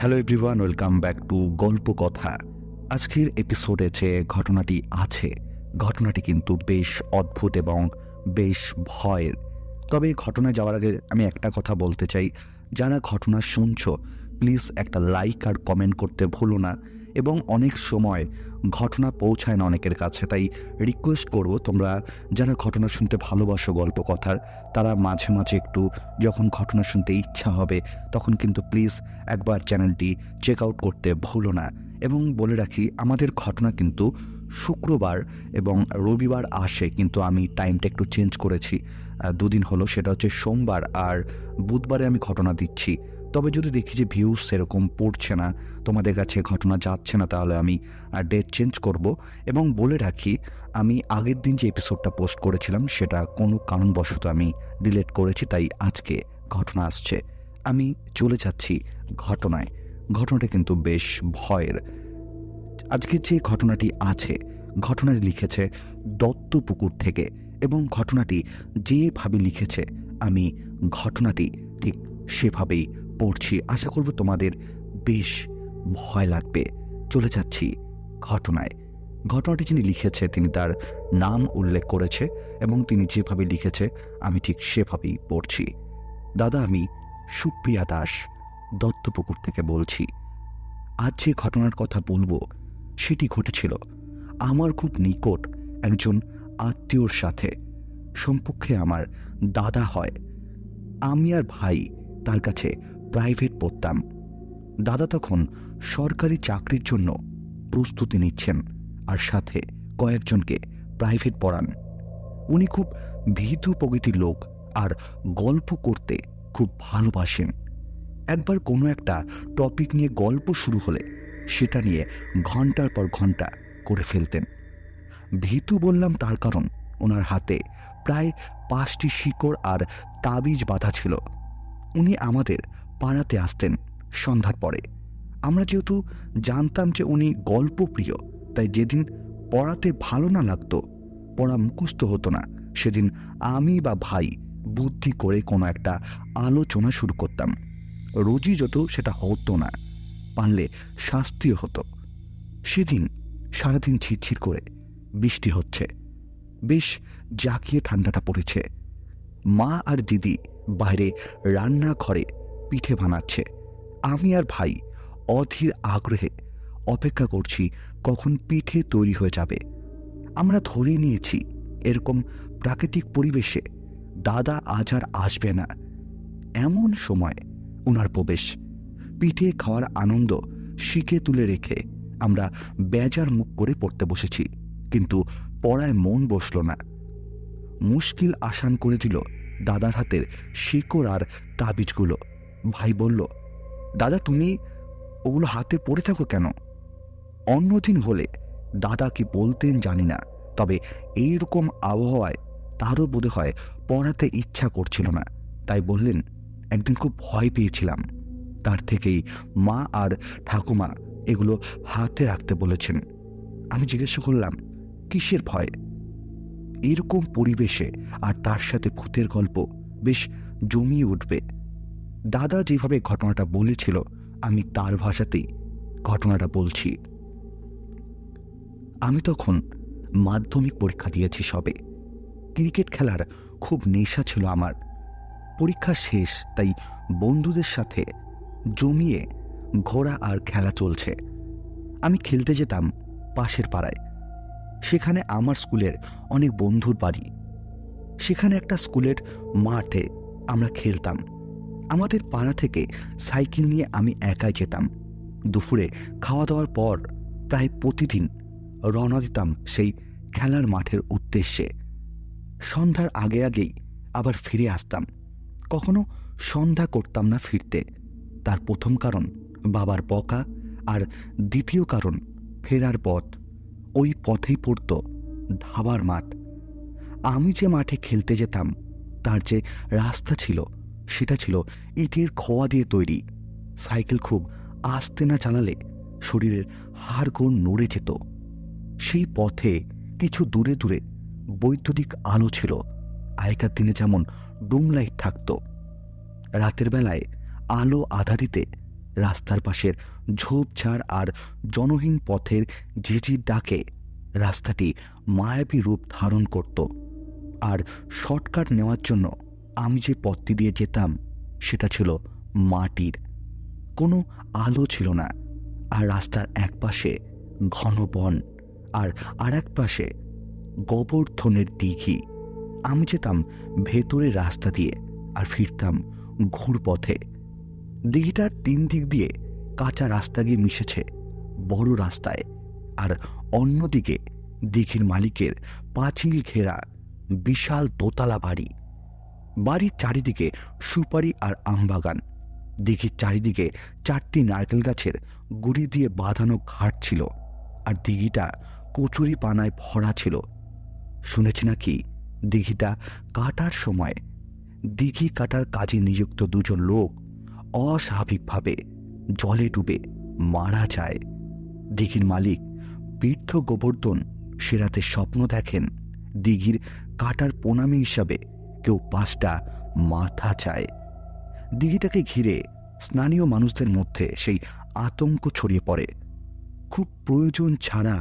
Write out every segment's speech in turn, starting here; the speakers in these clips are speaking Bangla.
Hello everyone, welcome back to গল্প কথা। আজকের এপিসোডে যে ঘটনাটি আছে, ঘটনাটি কিন্তু বেশ অদ্ভুত এবং বেশ ভয়ের। তবে ঘটনায় যাওয়ার আগে আমি একটা কথা বলতে চাই, যারা ঘটনা শুনছো প্লিজ একটা লাইক আর কমেন্ট করতে ভুলো না। এবং অনেক সময় ঘটনা পৌঁছায় না অনেকের কাছে, তাই রিকোয়েস্ট করব তোমরা যারা ঘটনা শুনতে ভালোবাসো গল্প কথার, তারা মাঝে মাঝে একটু যখন ঘটনা শুনতে ইচ্ছা হবে তখন কিন্তু প্লিজ একবার চ্যানেলটি চেক আউট করতে ভুলো না। এবং বলে রাখি, আমাদের ঘটনা কিন্তু শুক্রবার এবং রবিবার আসে, কিন্তু আমি টাইমটা একটু চেঞ্জ করেছি। দুদিন হলো, সেটা হচ্ছে সোমবার আর বুধবারে আমি ঘটনা দিচ্ছি। তবে যদি দেখি যে ভিউজ সেরকম পড়ছে না, তোমাদের কাছে ঘটনা যাচ্ছে না, তাহলে আমি ডেট চেঞ্জ করব। এবং বলে রাখি, আমি আগের দিন যে এপিসোডটা পোস্ট করেছিলাম সেটা কোনো কারণবশত আমি ডিলিট করেছি, তাই আজকে ঘটনা আসছে। আমি চলে যাচ্ছি ঘটনায়। ঘটনাটা কিন্তু বেশ ভয়ের। আজকে যে ঘটনাটি আছে, ঘটনাটি লিখেছে দত্তপুকুর থেকে, এবং ঘটনাটি যেভাবে লিখেছে আমি ঘটনাটি ঠিক সেভাবেই পড়ছি। আশা করব তোমাদের বেশ ভয় লাগবে। চলে যাচ্ছি ঘটনায়। ঘটনাটি যিনি লিখেছে তিনি তার নাম উল্লেখ করেছে, এবং তিনি যেভাবে লিখেছে আমি ঠিক সেভাবেই পড়ছি। দাদা, আমি সুপ্রিয়া দাস দত্তপুকুর থেকে বলছি। আজ যে ঘটনার কথা বলবো সেটি ঘটেছিল আমার খুব নিকট একজন আত্মীয়র সাথে। সম্পর্কে আমার দাদা হয়। আমি আর ভাই তার কাছে প্রাইভেট পড়তাম। দাদা তখন সরকারি চাকরির জন্য প্রস্তুতি নিচ্ছেন, আর সাথে কয়েকজনকে প্রাইভেট পড়ান। উনি খুব ভীতু প্রকৃতির লোক আর গল্প করতে খুব ভালোবাসেন। একবার কোনো একটা টপিক নিয়ে গল্প শুরু হলে সেটা নিয়ে ঘন্টার পর ঘন্টা করে ফেলতেন। ভীতু বললাম তার কারণ ওনার হাতে প্রায় 5টি শিকড় আর তাবিজ বাঁধা ছিল। উনি আমাদের পাড়াতে আসতেন সন্ধ্যার পরে। আমরা যেহেতু জানতাম যে উনি গল্প প্রিয়, তাই যেদিন পড়াতে ভালো না লাগতো, পড়া মুখস্থ হতো না, সেদিন আমি বা ভাই বুদ্ধি করে কোনো একটা আলোচনা শুরু করতাম। রোজই যত সেটা হতো না, পারলে শাস্তিও হতো। সেদিন সারাদিন ঝিরঝির করে বৃষ্টি হচ্ছে, বেশ জাঁকিয়ে ঠান্ডাটা পড়েছে। মা আর দিদি বাইরে রান্নাঘরে পিঠে বানাচ্ছে। আমি আর ভাই অধীর আগ্রহে অপেক্ষা করছি কখন পিঠে তৈরি হয়ে যাবে। আমরা ধরে নিয়েছি এরকম প্রাকৃতিক পরিবেশে দাদা আজ আর আসবে না। এমন সময় ওনার প্রবেশ। পিঠে খাওয়ার আনন্দ শিকে তুলে রেখে আমরা বেজার মুখ করে পড়তে বসেছি, কিন্তু পড়ায় মন বসল না। মুশকিল আসান করে দিল দাদার হাতের শিকড় আর তাবিজগুলো। ভাই বলল, দাদা তুমি ওগুলো হাতে পড়ে থাকো কেন? অন্যদিন হলে দাদা কি বলতেন জানি না, তবে এইরকম আবহাওয়ায় তারও বোধ হয় পড়াতে ইচ্ছা করছিল না। তাই বললেন, একদিন খুব ভয় পেয়েছিলাম, তার থেকেই মা আর ঠাকুমা এগুলো হাতে রাখতে বলেছেন। আমি জিজ্ঞাসা করলাম, কিসের ভয়? এরকম পরিবেশে আর তার সাথে ভূতের গল্প বেশ জমিয়ে উঠবে। দাদা যেভাবে ঘটনাটা বলেছিল আমি তার ভাষাতেই ঘটনাটা বলছি। আমি তখন মাধ্যমিক পরীক্ষা দিয়েছি সবে। ক্রিকেট খেলার খুব নেশা ছিল আমার। পরীক্ষা শেষ, তাই বন্ধুদের সাথে জমিয়ে ঘোরা আর খেলা চলছে। আমি খেলতে যেতাম পাশের পাড়ায়। সেখানে আমার স্কুলের অনেক বন্ধুর বাড়ি। সেখানে একটা স্কুলের মাঠে আমরা খেলতাম। আমাদের পাড়া থেকে সাইকেল নিয়ে আমি একাই যেতাম। দুপুরে খাওয়া দাওয়ার পর প্রায় প্রতিদিন রওনা দিতাম সেই খেলার মাঠের উদ্দেশ্যে। সন্ধ্যার আগে আগেই আবার ফিরে আসতাম। কখনো সন্ধ্যা করতাম না ফিরতে। তার প্রথম কারণ বাবার বকা, আর দ্বিতীয় কারণ ফেরার পথ। ওই পথেই পড়ত ধাবার মাঠ। আমি যে মাঠে খেলতে যেতাম তার যে রাস্তা ছিল সেটা ছিল ইটের খোয়া দিয়ে তৈরি। সাইকেল খুব আস্তে না চালালে শরীরের হাড়গোড় নড়ে যেত। সেই পথে কিছু দূরে দূরে বৈদ্যুতিক আলো ছিল। আগেকার দিনে যেমন ডুম লাইট থাকত, রাতের বেলায় আলো আধারিতে রাস্তার পাশের ঝোপঝাড় আর জনহীন পথের ঝিঝির ডাকে রাস্তাটি মায়াবী রূপ ধারণ করত। আর শর্টকাট নেওয়ার জন্য আমি যে পথটি দিয়ে যেতাম সেটা ছিল মাটির। কোনো আলো ছিল না, আর রাস্তার এক পাশে ঘন বন আর এক পাশে গোবর্ধনের দিঘি। আমি যেতাম ভেতরের রাস্তা দিয়ে আর ফিরতাম ঘুর পথে। দিঘিটার 3 দিক দিয়ে কাঁচা রাস্তা গিয়ে মিশেছে বড় রাস্তায়, আর অন্যদিকে দিঘির মালিকের পাঁচিল ঘেরা বিশাল দোতলা বাড়ি। বাড়ির চারিদিকে সুপারি আর আমবাগান। দিঘির চারিদিকে 4টি নারকেল গাছের গুড়ি দিয়ে বাঁধানো ঘাট ছিল, আর দিঘিটা কচুরি পানায় ভরা ছিল। শুনেছি নাকি দিঘিটা কাটার সময় দিঘি কাটার কাজে নিযুক্ত 2 জন লোক অস্বাভাবিকভাবে জলে ডুবে মারা যায়। দিঘির মালিক বৃদ্ধ গোবর্ধন সে রাতে স্বপ্ন দেখেন দিঘির কাটার প্রণামী হিসাবে কেউ 5টা মাথা চায়। দিঘিটাকে ঘিরে স্থানীয় মানুষদের মধ্যে সেই আতঙ্ক ছড়িয়ে পড়ে। খুব প্রয়োজন ছাড়া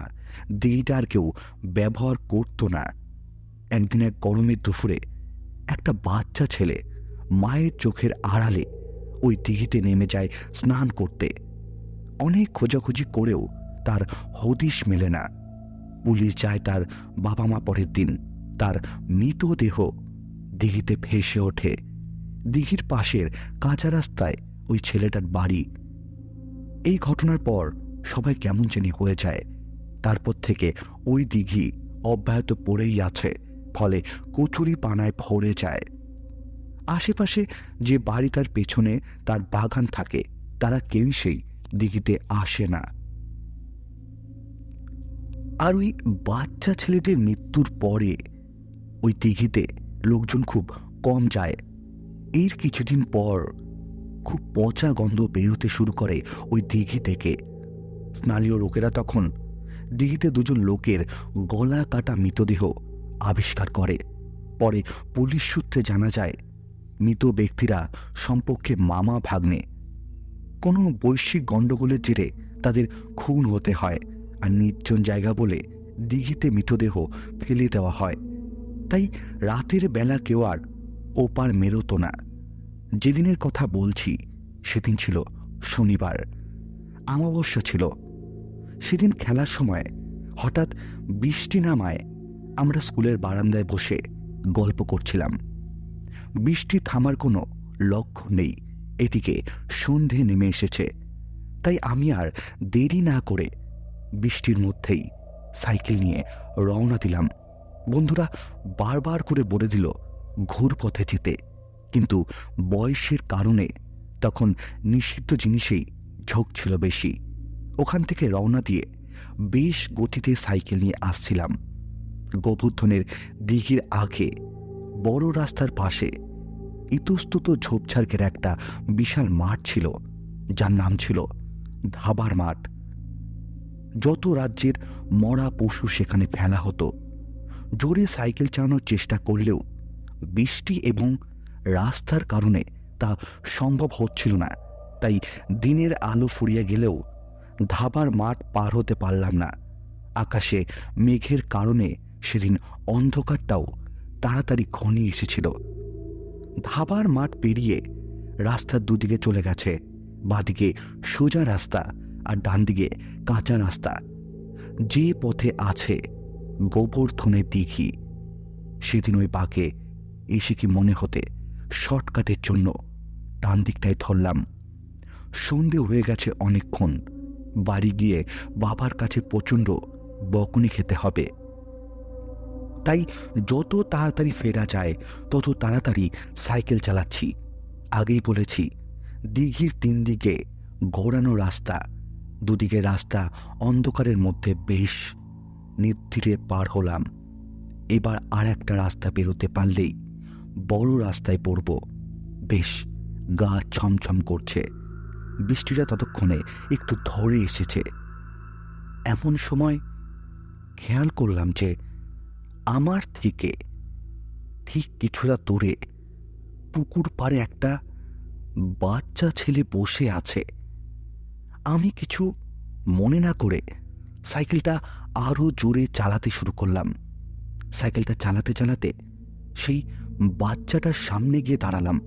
দিঘিটা আর কেউ ব্যবহার করত না। একদিন এক গরমের দুপুরে একটা বাচ্চা ছেলে মায়ের চোখের আড়ালে ওই দিঘিতে নেমে যায় স্নান করতে। অনেক খোঁজাখুঁজি করেও তার হদিশ মেলে না। পুলিশ যায় তার বাবা মা। পরের দিন তার মৃতদেহ দিঘিতে ভেসে ওঠে। দিঘির পাশের কাঁচা রাস্তায় ওই ছেলেটার বাড়ি। এই ঘটনার পর সবাই কেমন জানি হয়ে যায়। তারপর থেকে ওই দিঘি অব্যাহত পড়েই আছে, ফলে কচুরি পানায় ভরে যায়। আশেপাশে যে বাড়ি তার পেছনে তার বাগান থাকে তারা কেউই সেই দিঘিতে আসে না। আর ওই বাচ্চা ছেলেটির মৃত্যুর পরে ওই দিঘিতে লোকজন খুব কম যায়। এর কিছুদিন পর খুব পচা গন্ধ বেরোতে শুরু করে ওই দিঘি থেকে। স্থানীয় লোকেরা তখন দিঘিতে 2 জন লোকের গলা কাটা মৃতদেহ আবিষ্কার করে। পরে পুলিশ সূত্রে জানা যায় মৃত ব্যক্তিরা সম্পর্কে মামা ভাগ্নে। কোনো বৈশ্বিক গণ্ডগোলের জেরে তাদের খুন হতে হয়, আর নির্জন জায়গা বলে দিঘিতে মৃতদেহ ফেলে দেওয়া হয়। তাই রাতের বেলা কেউ আর ওপার মেরোত না। যেদিনের কথা বলছি সেদিন ছিল শনিবার, অমাবস্যা ছিল। সেদিন খেলার সময় হঠাৎ বৃষ্টি নামায় আমরা স্কুলের বারান্দায় বসে গল্প করছিলাম। বৃষ্টি থামার কোনো লক্ষণ নেই। এদিকে সন্ধে নেমে এসেছে, তাই আমি আর দেরি না করে বৃষ্টির মধ্যেই সাইকেল নিয়ে রওনা দিলাম। বন্ধুরা বারবার করে বলে দিল ঘুর পথে যেতে, কিন্তু বয়সের কারণে তখন নিষিদ্ধ জিনিসেই ঝোঁক ছিল বেশি। ওখান থেকে রওনা দিয়ে বেশ গতিতে সাইকেল নিয়ে আসছিলাম। গোবর্ধনের দিঘির আগে বড় রাস্তার পাশে ইতস্তত ঝোপঝাড় ঘেরা একটা বিশাল মাঠ ছিল, যার নাম ছিল ধাবার মাঠ। যত রাজ্যের মরা পশু সেখানে ফেলা হতো। জোরে সাইকেল চালানোর চেষ্টা করলেও বৃষ্টি এবং রাস্তার কারণে তা সম্ভব হচ্ছিল না। তাই দিনের আলো ফুরিয়ে গেলেও ধাবার মাঠ পার হতে পারলাম না। আকাশে মেঘের কারণে সেদিন অন্ধকারটাও তাড়াতাড়ি ঘনিয়ে এসেছিল। ধাবার মাঠ পেরিয়ে রাস্তার দুদিকে চলে গেছে। বাঁদিকে সোজা রাস্তা আর ডান দিকে কাঁচা রাস্তা। যে পথে আছে গোবর্ধনের দিঘি, সেদিন ওই বাঁকে এসে কি মনে হতে শর্টকাটের জন্য ডান দিকটায় ধরলাম। সন্ধে হয়ে গেছে অনেকক্ষণ। বাড়ি গিয়ে বাবার কাছে প্রচণ্ড বকুনি খেতে হবে, তাই যত তাড়াতাড়ি ফেরা যায় তত তাড়াতাড়ি সাইকেল চালাচ্ছি। আগেই বলেছি দিঘির 3 দিকে ঘোরানো রাস্তা, দুদিকে রাস্তা অন্ধকারের মধ্যে বেশ নির্ধীরে পার হলাম। এবার আর একটা রাস্তা বেরোতে পারলেই বড় রাস্তায় পড়ব। বেশ গা ছমছম করছে। বৃষ্টিটা ততক্ষণে একটু ধরে এসেছে। এমন সময় খেয়াল করলাম যে আমার থেকে ঠিক কিছুটা দূরে পুকুর পাড়ে একটা বাচ্চা ছেলে বসে আছে। আমি কিছু মনে না করে সাইকেলটা আরও জোরে চালাতে শুরু করলাম। সাইকেলটা চালাতে চালাতে সেই বাচ্চাটার সামনে গিয়ে দাঁড়ালাম।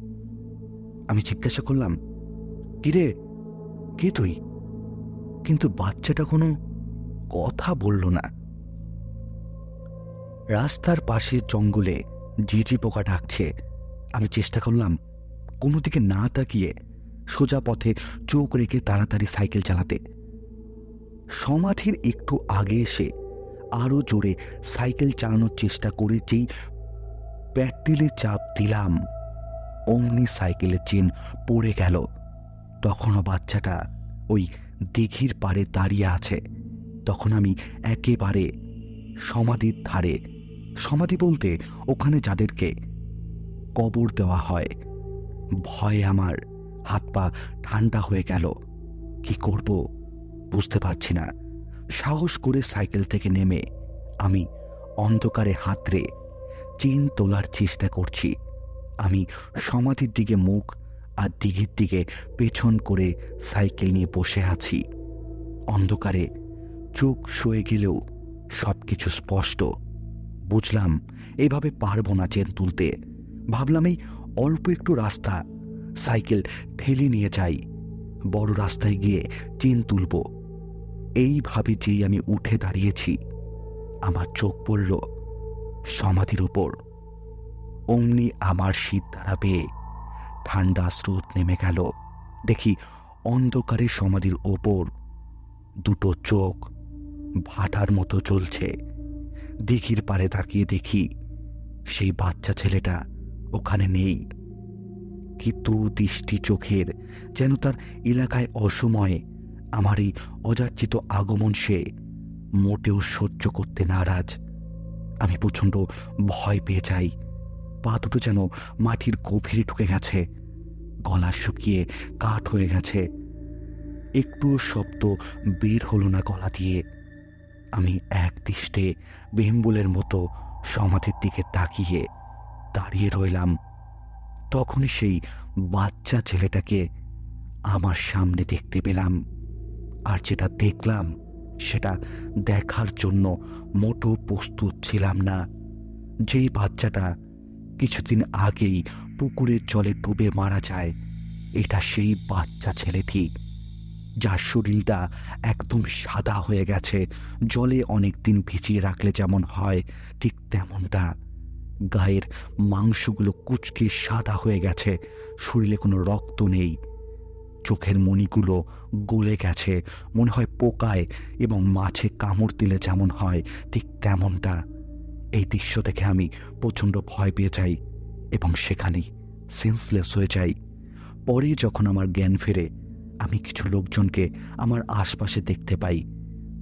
আমি জিজ্ঞাসা করলাম, কিরে, কে তুই? কিন্তু বাচ্চাটা কোনো কথা বলল না। রাস্তার পাশে জঙ্গলে ঝিঁঝি পোকা ডাকছে। আমি চেষ্টা করলাম কোনো দিকে না তাকিয়ে সোজা পথে চোখ রেখে তাড়াতাড়ি সাইকেল চালাতে। সমাধির একটু আগে এসে আরও জোরে সাইকেল চালানোর চেষ্টা করে যেই প্যাডেলে চাপ দিলাম, অমনি সাইকেলের চেন পড়ে গেল। তখনও বাচ্চাটা ওই দিঘির পাড়ে দাঁড়িয়ে আছে। তখন আমি একেবারে সমাধির ধারে, সমাধি বলতে ওখানে যাদেরকে কবর দেওয়া হয়। ভয়ে আমার হাত পা ঠান্ডা হয়ে গেল। কি করব বুঝতে পারছি না। সাহস করে সাইকেল থেকে নেমে আমি অন্ধকারে হাতড়ে চেন তোলার চেষ্টা করছি। আমি সমাধির দিকে মুখ আর দিঘির দিকে পেছন করে সাইকেল নিয়ে বসে আছি। অন্ধকারে চোখ সয়ে গেলেও সব কিছু স্পষ্ট। বুঝলাম এইভাবে পারবো না চেন তুলতে। ভাবলাম এই অল্প একটু রাস্তা, সাইকেল ঠেলে নিয়ে যাই, বড় রাস্তায় গিয়ে চেন তুলব। এইভাবে যেই আমি উঠে দাঁড়িয়েছি, আমার চোখ পড়ল সমাধির উপর। অমনি আমার শীত দ্বারা বেয়ে ঠান্ডা স্রোত নেমে গেল। দেখি অন্ধকারে সমাধির ওপর দুটো চোখ ভাটার মতো জ্বলছে। দিঘির পাড়ে তাকিয়ে দেখি সেই বাচ্চা ছেলেটা ওখানে নেই। কিন্তু দৃষ্টি চোখের, যেন তার এলাকায় অসময়ে আমার এই অযাচিত আগমন সে মোটেও সহ্য করতে নারাজ। আমি প্রচণ্ড ভয় পেয়ে যাই। পা দুটো যেন মাটির গভীরে ঢুকে গেছে, গলা শুকিয়ে কাঠ হয়ে গেছে। একটুও শব্দ বের হলো না গলা দিয়ে। আমি এক দৃষ্টে বেম্বুলের মতো সমাধির দিকে তাকিয়ে দাঁড়িয়ে রইলাম। তখনই সেই বাচ্চা ছেলেটাকে আমার সামনে দেখতে পেলাম। আর যেটা দেখলাম সেটা দেখার জন্য মোটেও প্রস্তুত ছিলাম না। যেই বাচ্চাটা কিছুদিন আগেই পুকুরের জলে ডুবে মারা যায়, এটা সেই বাচ্চা ছেলেটি, যার শরীরটা একদম সাদা হয়ে গেছে। জলে অনেক দিন ভিজিয়ে রাখলে যেমন হয় ঠিক তেমনটা। গায়ের মাংসগুলো কুঁচকে সাদা হয়ে গেছে, শরীরে কোনো রক্ত নেই। চোখের মণিগুলো গলে গেছে, মনে হয় পোকায় এবং মাছে কামড় দিলে যেমন হয় ঠিক তেমনটা। এই দৃশ্য দেখে আমি প্রচণ্ড ভয় পেয়ে যাই এবং সেখানেই সেন্সলেস হয়ে যাই। পরে যখন আমার জ্ঞান ফেরে, আমি কিছু লোকজনকে আমার আশপাশে দেখতে পাই।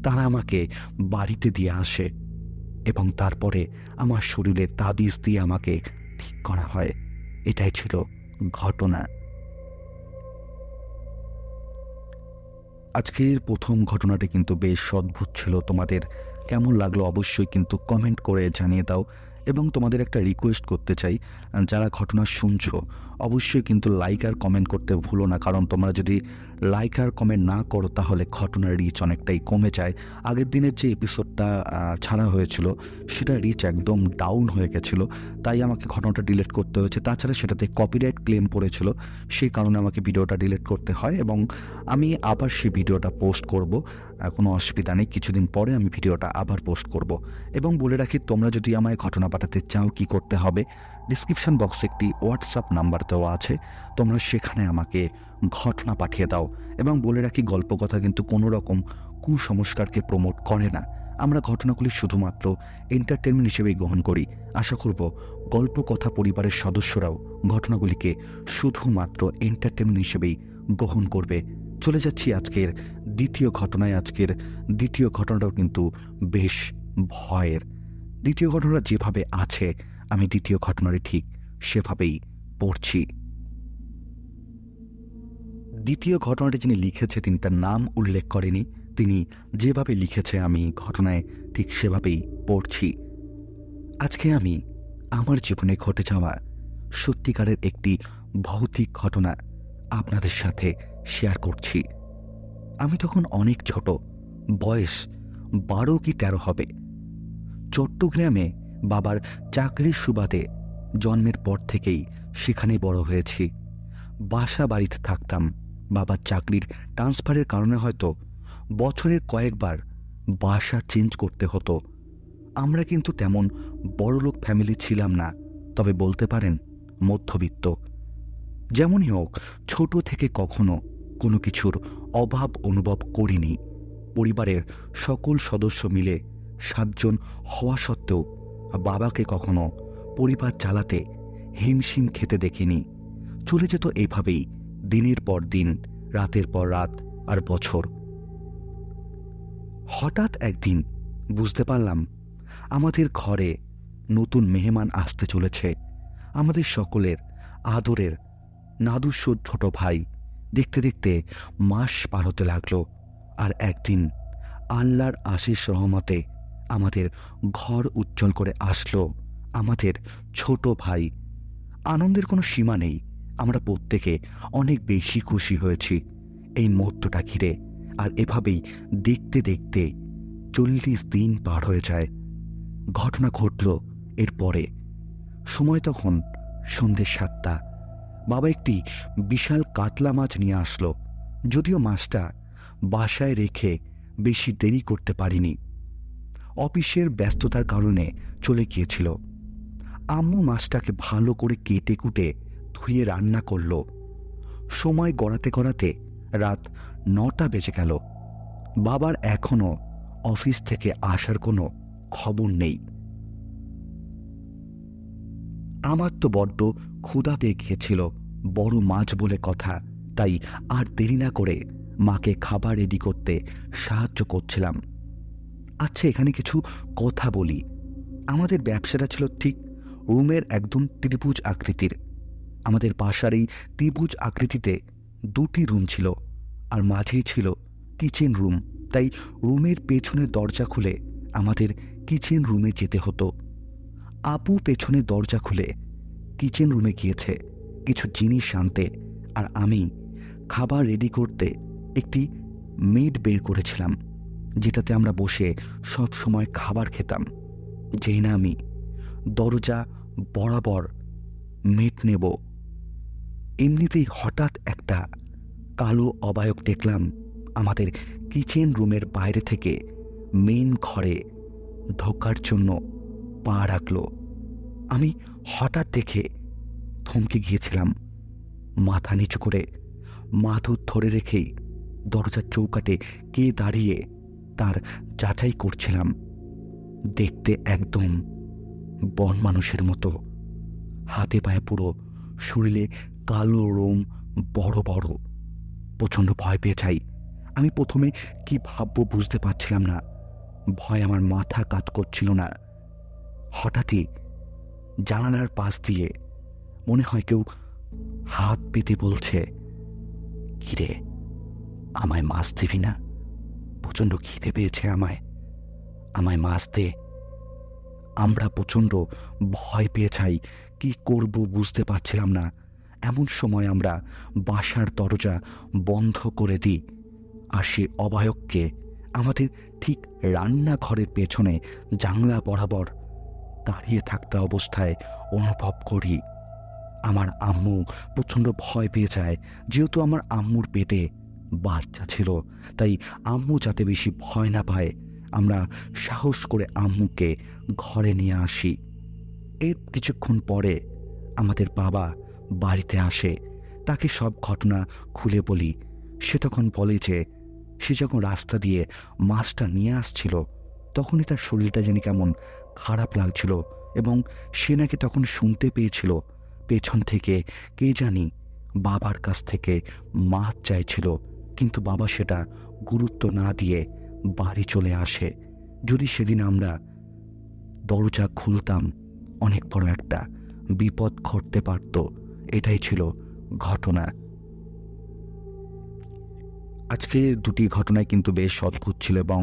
তারা আমাকে বাড়িতে দিয়ে আসে এবং তারপরে আমার শরীরে তাবিজ দিয়ে আমাকে ঠিক করা হয়। এটাই ছিল ঘটনা। আজকের প্রথম ঘটনাটি কিন্তু বেশ অদ্ভুত ছিল। তোমাদের কেমন লাগলো অবশ্যই কিন্তু কমেন্ট করে জানিয়ে দাও। এবং তোমাদের একটা রিকোয়েস্ট করতে চাই, যারা ঘটনা শুনছো অবশ্যই কিন্তু লাইক আর কমেন্ট করতে ভুলো না। কারণ তোমরা যদি লাইক আর কমেন্ট না করো তাহলে ঘটনার রিচ অনেকটাই কমে যায়। আগের দিনের যে এপিসোডটা ছাড়া হয়েছিল সেটা রিচ একদম ডাউন হয়ে গেছিলো, তাই আমাকে ঘটনাটা ডিলিট করতে হয়েছে। তাছাড়া সেটাতে কপিরাইট ক্লেম পড়েছিল, সেই কারণে আমাকে ভিডিওটা ডিলিট করতে হয়। এবং আমি আবার সেই ভিডিওটা পোস্ট করব, কোনো অসুবিধা নেই। কিছুদিন পরে আমি ভিডিওটা আবার পোস্ট করব। এবং বলে রাখি, তোমরা যদি আমায় ঘটনা পাঠাতে চাও কি করতে হবে, ডিসক্রিপশন বক্সে একটি হোয়াটসঅ্যাপ নাম্বার দেওয়া আছে, তোমরা সেখানে আমাকে ঘটনা পাঠিয়ে দাও। এবং বলে রাখি, গল্প কথা কিন্তু কোনো রকম কুসংস্কারকে প্রমোট করে না। আমরা ঘটনাগুলি শুধুমাত্র এন্টারটেনমেন্ট হিসেবেই গ্রহণ করি। আশা করব গল্প কথা পরিবারের সদস্যরাও ঘটনাগুলিকে শুধুমাত্র এন্টারটেনমেন্ট হিসেবেই গ্রহণ করবে। চলে যাচ্ছি আজকের দ্বিতীয় ঘটনায়। আজকের দ্বিতীয় ঘটনাটাও কিন্তু বেশ ভয়ের। দ্বিতীয় ঘটনা যেভাবে আছে আমি দ্বিতীয় ঘটনাটি ঠিক সেভাবেই পড়ছি। দ্বিতীয় ঘটনাটি যিনি লিখেছে তিনি তার নাম উল্লেখ করেনি। তিনি যেভাবে লিখেছে আমি ঘটনায় ঠিক সেভাবেই পড়ছি। আজকে আমি আমার জীবনে ঘটে যাওয়া সত্যিকারের একটি ভৌতিক ঘটনা আপনাদের সাথে শেয়ার করছি। আমি তখন অনেক ছোট, বয়স 12 কি 13 হবে। চট্টগ্রামে বাবার চাকরির সুবাদে জন্মের পর থেকেই সেখানে বড় হয়েছি। বাসা বাড়িতে থাকতাম। বাবার চাকরির ট্রান্সফারের কারণে হয়তো বছরের কয়েকবার বাসা চেঞ্জ করতে হতো। আমরা কিন্তু তেমন বড়লোক ফ্যামিলি ছিলাম না, তবে বলতে পারেন মধ্যবিত্ত। যেমনই হোক, ছোট থেকে কখনো কোনো কিছুর অভাব অনুভব করিনি। পরিবারের সকল সদস্য মিলে 7 জন হওয়া সত্ত্বেও বাবাকে কখনো পরিবার চালাতে হিমশিম খেতে দেখিনি। চলে যেত এভাবেই দিনের পর দিন, রাতের পর রাত আর বছর। হঠাৎ একদিন বুঝতে পারলাম আমাদের ঘরে নতুন মেহমান আসতে চলেছে। আমাদের সকলের আদরের নাদুস্য ছোট ভাই। দেখতে দেখতে মাস পার হতে লাগলো, আর একদিন আল্লাহর আশিস রহমতে আমাদের ঘর উজ্জ্বল করে আসলো আমাদের ছোট ভাই। আনন্দের কোনো সীমা নেই। আমরা প্রত্যেকে অনেক বেশি খুশি হয়েছি এই মুহূর্তটা ঘিরে। আর এভাবেই দেখতে দেখতে 40 দিন পার হয়ে যায়। ঘটনা ঘটল এরপরে। সময় তখন সন্ধ্যে 7টা। বাবা একটি বিশাল কাতলা মাছ নিয়ে আসলো। যদিও মাছটা বাসায় রেখে বেশি দেরি করতে পারিনি, অফিসের ব্যস্ততার কারণে চলে গিয়েছিল। আম্মু মাছটাকে ভালো করে কেটে কুটে ধুয়ে রান্না করল। সময় গড়াতে গড়াতে রাত 9টা বেজে গেল। বাবার এখনো অফিস থেকে আসার কোনো খবর নেই। আমার তো বড্ড ক্ষুধা পেয়ে গিয়েছিল, বড় মাছ বলে কথা। তাই আর দেরি না করে মাকে খাবার রেডি করতে সাহায্য করছিলাম। আচ্ছা, এখানে কিছু কথা বলি। আমাদের ব্যবসাটা ছিল ঠিক রুমের একদম ত্রিভুজ আকৃতির। আমাদের বাসার এই ত্রিভুজ আকৃতিতে 2টি রুম ছিল, আর মাঝেই ছিল কিচেন রুম। তাই রুমের পেছনের দরজা খুলে আমাদের কিচেন রুমে যেতে হতো। আপু পেছনে দরজা খুলে কিচেন রুমে গিয়েছে কিছু জিনিস আনতে, আর আমি খাবার রেডি করতে একটি মেড বের করেছিলাম, যেটাতে আমরা বসে সব সময় খাবার খেতাম। যেই না আমি দরজা বরাবর মেট নেব, এমনিতেই হঠাৎ একটা কালো অবায়ক দেখলাম আমাদের কিচেন রুমের বাইরে থেকে মেন ঘরে ঢোকার জন্য পা রাখল। আমি হঠাৎ দেখে থমকে গিয়েছিলাম। মাথা নিচু করে মাথুর ধরে রেখেই দরজার চৌকাটে কে দাঁড়িয়ে তার যাচাই করছিলাম। দেখতে একদম বন মানুষের মতো, হাতে পায়ে পুরো, শরীরে কালো রোম বড় বড়। প্রচণ্ড ভয় পেয়ে যাই। আমি প্রথমে কি ভাববো বুঝতে পারছিলাম না। ভয় আমার মাথা কাজ করছিল না। হঠাৎই জানালার পাশ দিয়ে মনে হয় কেউ হাত পেতে বলছে, কিরে, আমায় মাছ দিবি না? প্রচণ্ড খিদে পেয়েছে আমায় মাছ দে। আমরা প্রচণ্ড ভয় পেয়ে যাই। কি করব বুঝতে পারছিলাম না। এমন সময় আমরা বাসার দরজা বন্ধ করে দিই, আর সে অবায়ককে আমাদের ঠিক রান্নাঘরের পেছনে জানলা বরাবর দাঁড়িয়ে থাকতে অবস্থায় অনুভব করি। আমার আম্মু প্রচণ্ড ভয় পেয়ে যায়। যেহেতু আমার আম্মুর পেটে বাচ্চা ছিল, তাই আম্মু যাতে বেশি ভয় না পায়, আমরা সাহস করে আম্মুকে ঘরে নিয়ে আসি। এর কিছুক্ষণ পরে আমাদের বাবা বাড়িতে আসে। তাকে সব ঘটনা খুলে বলি। সে তখন বলে যে সে যখন রাস্তা দিয়ে মাছটা নিয়ে আসছিল, তখনই তার শরীরটা যেন কেমন খারাপ লাগছিল, এবং সে নাকি তখন শুনতে পেয়েছিল পেছন থেকে কে জানি বাবার কাছ থেকে মাছ চাইছিল। কিন্তু বাবা সেটা গুরুত্ব না দিয়ে বাড়ি চলে আসে। যদি সেদিন আমরা দরজা খুলতাম, অনেক বড় একটা বিপদ ঘটতে পারত। এটাই ছিল ঘটনা। আজকে 2টি ঘটনায় কিন্তু বেশ অদ্ভুত ছিল এবং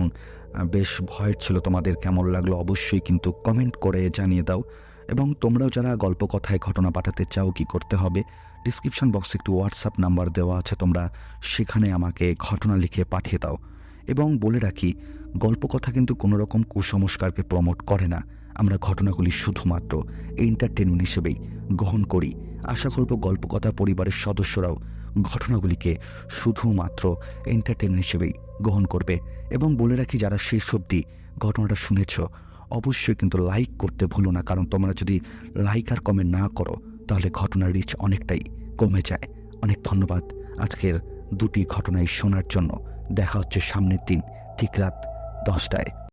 বেশ ভয়ের ছিল। তোমাদের কেমন লাগলো অবশ্যই কিন্তু কমেন্ট করে জানিয়ে দাও। এবং তোমরাও যারা গল্প কথায় ঘটনা পাঠাতে চাও কি করতে হবে, ডিসক্রিপশন বক্সে একটি হোয়াটসঅ্যাপ নাম্বার দেওয়া আছে, তোমরা সেখানে আমাকে ঘটনা লিখে পাঠিয়ে দাও। এবং বলে রাখি, গল্প কথা কিন্তু কোনো রকম কুসংস্কারকে প্রমোট করে না। আমরা ঘটনাগুলি শুধুমাত্র এন্টারটেনমেন্ট হিসেবেই গ্রহণ করি। আশা করব গল্প কথা পরিবারের সদস্যরাও ঘটনাগুলিকে শুধুমাত্র এন্টারটেনমেন্ট হিসেবেই গ্রহণ করবে। এবং বলে রাখি, যারা শেষ অবধি ঘটনাটা শুনেছ অবশ্যই কিন্তু লাইক করতে ভুলো না, কারণ তোমরা যদি লাইক আর কমেন্ট না করো তাহলে ঘটনার রিচ অনেকটাই কমে যায়। অনেক ধন্যবাদ আজকের দুটি ঘটনাই শোনার জন্য। দেখা হচ্ছে সামনের দিন ঠিক রাত 10টায়।